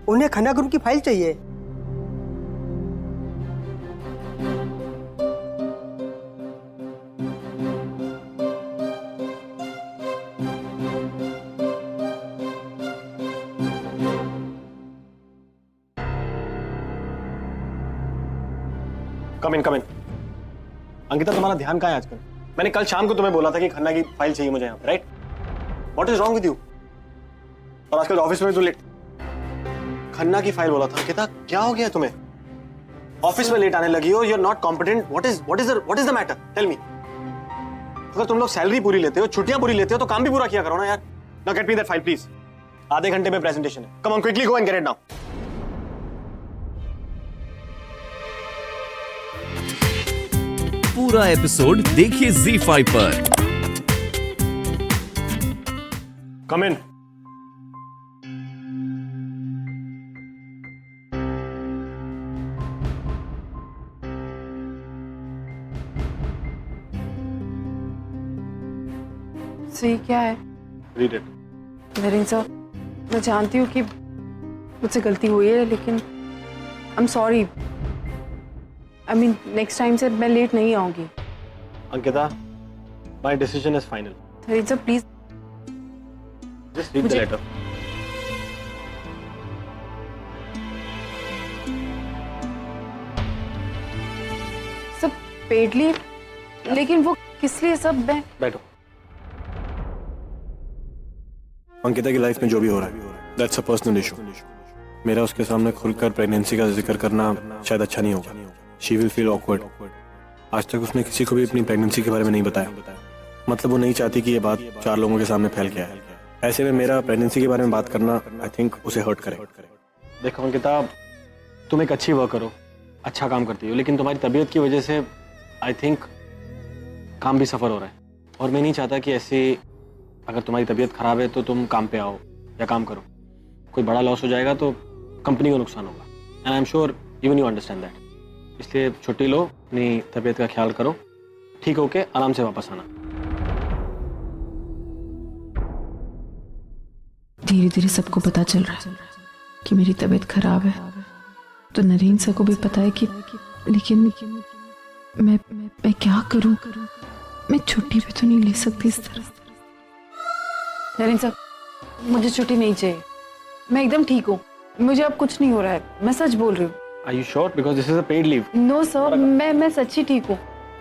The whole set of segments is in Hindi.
उन्हें खन्ना ग्रुप की फाइल चाहिए। कम इन कम इन। अंकिता, तुम्हारा ध्यान कहाँ है आजकल? मैंने कल शाम को तुम्हें बोला था कि खन्ना की फाइल चाहिए मुझे यहाँ पे, right? What is wrong with you? और आजकल ऑफिस में तो लेट। खन्ना की फाइल बोला था। अंकिता, क्या हो गया तुम्हें? ऑफिस में लेट आने लगी हो, you are not competent. What is the matter? Tell me. अगर तुम लोग सैलरी पूरी लेते हो, छुट्टियां पूरी लेते हो, तो काम भी पूरा किया करो ना यार। Now get me that file please. आधे घंटे में प्रेजेंटेशन है। Come on, quickly go and get it now. पूरा एपिसोड देखिए ZEE5 पर। कम इन। सही क्या है? Read it. नरेंद्र सर, मैं जानती हूँ कि मुझसे गलती हुई है, लेकिन I am sorry. I mean next time से मैं लेट नहीं आऊंगी। Ankita, my decision is final. Narendra sir please, just read the letter. सब पेड लीव, लेकिन वो किस लिए? सब मैं बैठो। अंकिता की लाइफ में जो भी हो रहा है, दैट्स अ पर्सनल इशू। मेरा उसके सामने खुलकर प्रेगनेंसी का जिक्र करना शायद अच्छा नहीं होगा। She will feel awkward. आज तक उसने किसी को भी अपनी प्रेगनेंसी के बारे में नहीं बताया। मतलब वो नहीं चाहती कि ये बात 4 लोगों के सामने फैल गया है। ऐसे में मेरा प्रेगनेंसी के बारे में बात करना आई थिंक उसे हर्ट करे। देखो अंकिता, तुम एक अच्छी वर्कर हो, अच्छा काम करती हो, लेकिन तुम्हारी तबीयत की वजह से आई थिंक काम भी सफर हो रहा है। और मैं नहीं चाहता कि ऐसी, अगर तुम्हारी तबीयत खराब है तो तुम काम पे आओ या काम करो। कोई बड़ा लॉस हो जाएगा तो कंपनी को नुकसान होगा। And I am sure even you understand that. इसलिए छुट्टी लो, अपनी तबीयत का ख्याल करो, ठीक होके आराम से वापस आना। धीरे धीरे सबको पता चल रहा है कि मेरी तबीयत खराब है, तो नरेंद्र सर को भी पता है कि, लेकिन मैं क्या करूं? मैं छुट्टी भी तो नहीं ले सकती इस तरह। नरेंद्र सर, मुझे छुट्टी नहीं चाहिए। मैं एकदम ठीक हूँ, मुझे अब कुछ नहीं हो रहा है। मैं सच बोल रही हूँ। Are you sure? Because this is a paid leave. No sir, मैं सच्ची ठीक हूँ।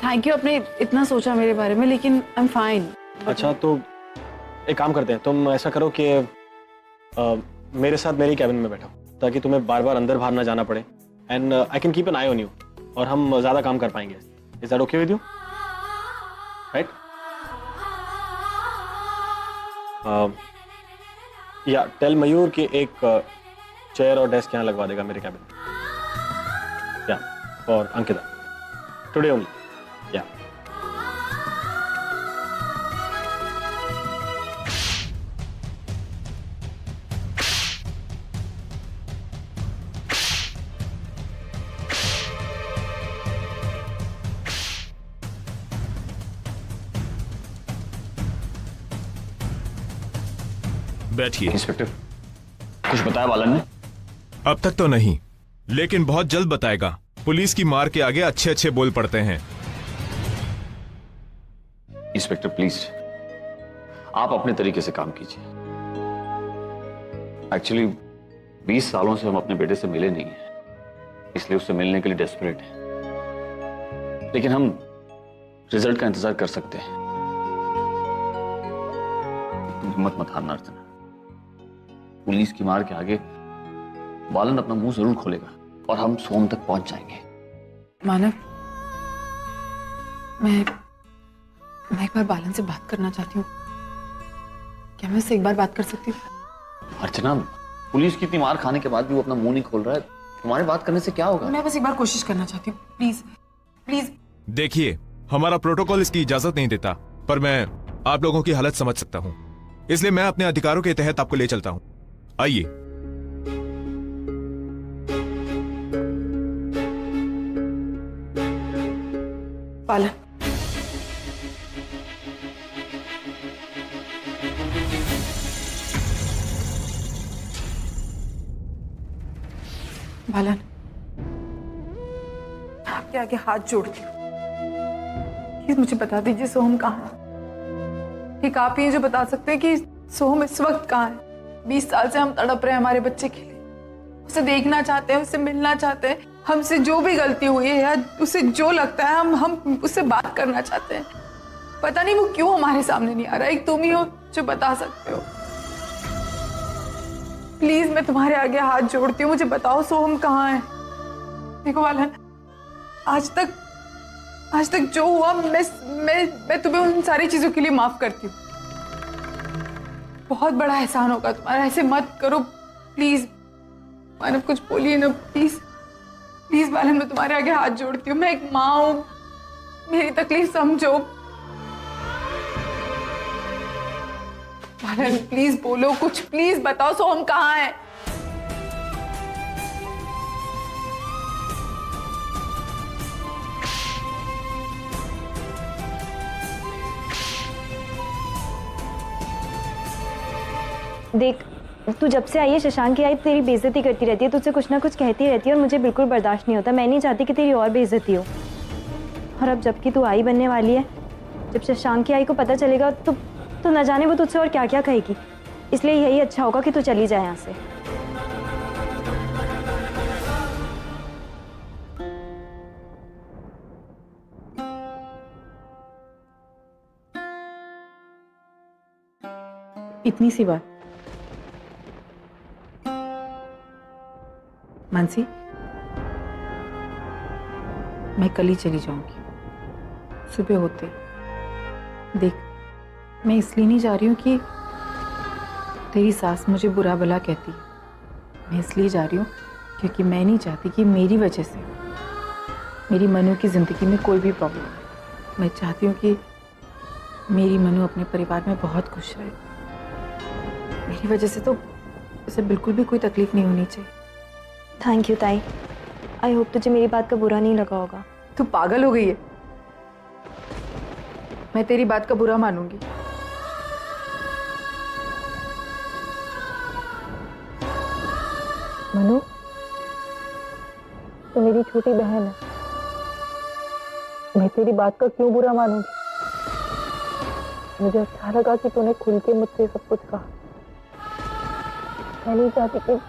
थैंक यू, आपने इतना सोचा मेरे बारे में, लेकिन आई एम फाइन। अच्छा, तो एक काम करते हैं, तुम ऐसा करो कि मेरे साथ मेरी कैबिन में बैठो, ताकि तुम्हें बार बार अंदर बाहर ना जाना पड़े। And I can keep an I on you, और हम ज्यादा काम कर पाएंगे। Is that okay with you? Right? या टेल मयूर कि एक चेयर और डेस्क यहाँ लगवा देगा मेरे कैबिन में। या और अंकिता, टुडे ओनली। या बैठिए। इंस्पेक्टर, कुछ बताया बालन ने? अब तक तो नहीं, लेकिन बहुत जल्द बताएगा। पुलिस की मार के आगे अच्छे अच्छे बोल पड़ते हैं। इंस्पेक्टर प्लीज, आप अपने तरीके से काम कीजिए। एक्चुअली 20 सालों से हम अपने बेटे से मिले नहीं हैं, इसलिए उससे मिलने के लिए डेस्परेट हैं। लेकिन हम रिजल्ट का इंतजार कर सकते हैं। हिम्मत मत हारना अर्चना। पुलिस की मार के आगे बालन अपना मुंह जरूर खोलेगा और हम सोम तक पहुंच जाएंगे। मानव, मैं एक बार बालन से बात करना चाहती हूँ। क्या मैं उससे एक बार बात कर सकती हूँ? अर्चना, पुलिस की इतनी मार खाने के बाद भी वो अपना मुंह नहीं खोल रहा है। तुम्हारे बात करने से क्या होगा? मैं बस एक बार कोशिश करना चाहती हूँ, प्लीज प्लीज। देखिए, हमारा प्रोटोकॉल इसकी इजाजत नहीं देता, पर मैं आप लोगों की हालत समझ सकता हूँ, इसलिए मैं अपने अधिकारों के तहत आपको ले चलता हूँ। आइए। बालन, बालन, आपके आगे हाथ जोड़ती हूँ, प्लीज मुझे बता दीजिए सोहम कहाँ है। ठीक आप ही जो बता सकते हैं कि सोहम इस वक्त कहाँ है। 20 साल से हम तड़प रहे हैं हमारे बच्चे के लिए, उसे देखना चाहते हैं, उससे मिलना चाहते हैं। हमसे जो भी गलती हुई है या उसे जो लगता है हम उससे बात करना चाहते हैं। पता नहीं वो क्यों हमारे सामने नहीं आ रहा। एक तुम ही हो जो बता सकते हो। प्लीज मैं तुम्हारे आगे हाथ जोड़ती हूँ, मुझे बताओ सोहम कहाँ है। देखो बालन, आज तक जो हुआ मैं तुम्हें उन सारी चीजों के लिए माफ करती हूँ। बहुत बड़ा एहसान होगा तुम्हारा, ऐसे मत करो प्लीज। मानव कुछ बोलिए ना प्लीज। प्लीज बालन, मैं तुम्हारे आगे हाथ जोड़ती हूँ। मैं एक माँ हूँ, मेरी तकलीफ समझो। बालन प्लीज बोलो कुछ, प्लीज बताओ सोहम कहाँ है। देख, तू जब से आई है शशांक की आई तेरी बेइज्जती करती रहती है, तुझसे कुछ ना कुछ कहती रहती है और मुझे बिल्कुल बर्दाश्त नहीं होता। मैं नहीं चाहती कि तेरी और बेइज्जती हो। और अब जबकि तू आई बनने वाली है, जब शशांक की आई को पता चलेगा तो न जाने वो तुझसे और क्या क्या कहेगी। इसलिए यही अच्छा होगा कि तू चली जाए यहाँ से। इतनी सी बात। मानसी, मैं कल ही चली जाऊंगी सुबह होते। देख, मैं इसलिए नहीं जा रही हूँ कि तेरी सास मुझे बुरा भला कहती है। मैं इसलिए जा रही हूँ क्योंकि मैं नहीं चाहती कि मेरी वजह से मेरी मनु की जिंदगी में कोई भी प्रॉब्लम है। मैं चाहती हूँ कि मेरी मनु अपने परिवार में बहुत खुश रहे। मेरी वजह से तो उसे बिल्कुल भी कोई तकलीफ नहीं होनी चाहिए। थैंक यू ताई। आई होप तुझे मेरी बात का बुरा नहीं लगा होगा। तू पागल हो गई है? मैं तेरी बात का बुरा मानूंगी? मनु, तो मेरी छोटी बहन है, मैं तेरी बात का क्यों बुरा मानूंगी? मुझे अच्छा लगा कि तूने खुल के मुझसे सब कुछ कहा। मैं नहीं चाहती कि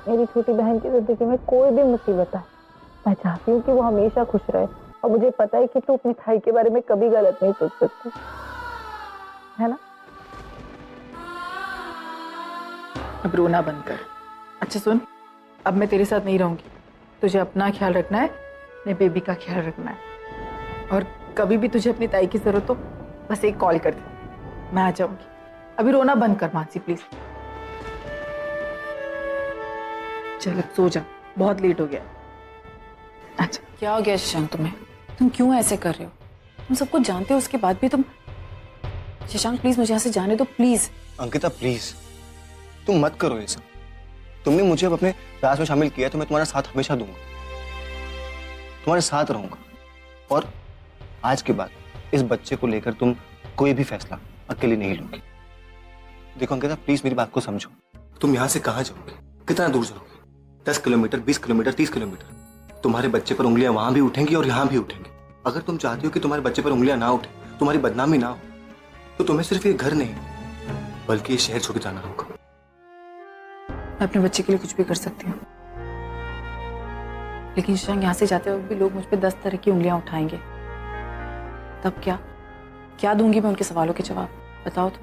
मेरी छोटी बहन की जिंदगी में कोई भी मुसीबत आए। मैं चाहती हूँ कि वो हमेशा खुश रहे। और मुझे पता है कि तू अपनी भाई के बारे में कभी गलत नहीं सोच सकती, है ना? अब रोना बंद कर। अच्छा सुन, अब मैं तेरे साथ नहीं रहूंगी। तुझे अपना ख्याल रखना है, अपने बेबी का ख्याल रखना है। और कभी भी तुझे अपनी ताई की जरूरत हो बस एक कॉल कर दे, मैं आ जाऊंगी। अभी रोना बंद कर मानसी प्लीज। चल अब सो जा, बहुत लेट हो गया। अच्छा, क्या हो गया शशांक तुम्हें? तुम क्यों ऐसे कर रहे हो? तुम सब कुछ जानते हो, उसके बाद भी तुम। शशांक प्लीज मुझे यहाँ से जाने दो प्लीज। अंकिता प्लीज, तुम मत करो ये सब। तुमने मुझे अब अपने प्रयास में शामिल किया तो मैं तुम्हारा साथ हमेशा दूंगा, तुम्हारे साथ रहूंगा। और आज के बाद इस बच्चे को लेकर तुम कोई भी फैसला अकेले नहीं लोगे। देखो अंकिता प्लीज मेरी बात को समझो। तुम यहाँ से कहाँ जाओगे? कितना दूर जाओगे? 10 किलोमीटर, 20 किलोमीटर, 30 किलोमीटर? तुम्हारे बच्चे पर उंगलियां वहां भी उठेंगी और यहाँ भी उठेंगी। अगर तुम चाहती हो कि तुम्हारे बच्चे पर उंगलियां ना उठे, तुम्हारी बदनामी ना हो, तो तुम्हें सिर्फ ये घर नहीं बल्कि ये शहर छोड़ के जाना होगा। मैं अपने बच्चे के लिए कुछ भी कर सकती हूँ, लेकिन शशांक यहाँ से जाते वक्त भी लोग मुझ पे 10 तरह की उंगलियां उठाएंगे। तब क्या दूंगी मैं उनके सवालों के जवाब? बताओ तो।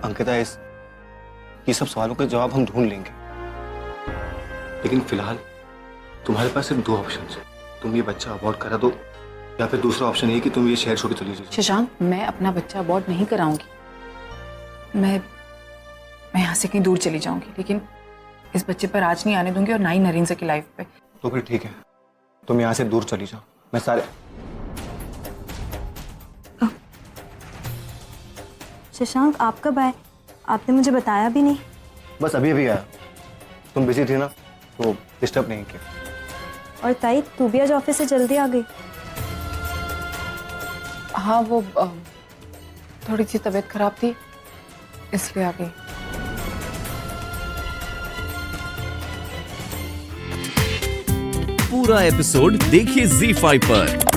अंकिता, ये सब सवालों के जवाब हम ढूंढ लेंगे, लेकिन फिलहाल तुम्हारे पास सिर्फ 2 ऑप्शन है। तुम ये बच्चा अबॉर्ट करा दो या फिर दूसरा ऑप्शन ये कि तुम ये शहर छोड़ के चली जाओ। शशांक, मैं अपना बच्चा अबॉर्ट नहीं कराऊंगी। मैं यहाँ से कहीं दूर चली जाऊंगी, लेकिन इस बच्चे पर आज नहीं आने दूंगी और ना ही नरेंद्र सर की लाइफ पे। तो फिर ठीक है, तुम यहाँ से दूर चली जाओ। मैं सारे शशांक, आप कब आए? आपने मुझे बताया भी नहीं। बस अभी आया। तुम बिजी थी ना, तो डिस्टर्ब नहीं किया। और ताई, तू भी आज ऑफिस से जल्दी आ गई? हाँ, वो थोड़ी सी तबीयत खराब थी इसलिए आ गई। पूरा एपिसोड देखिए ZEE5 पर।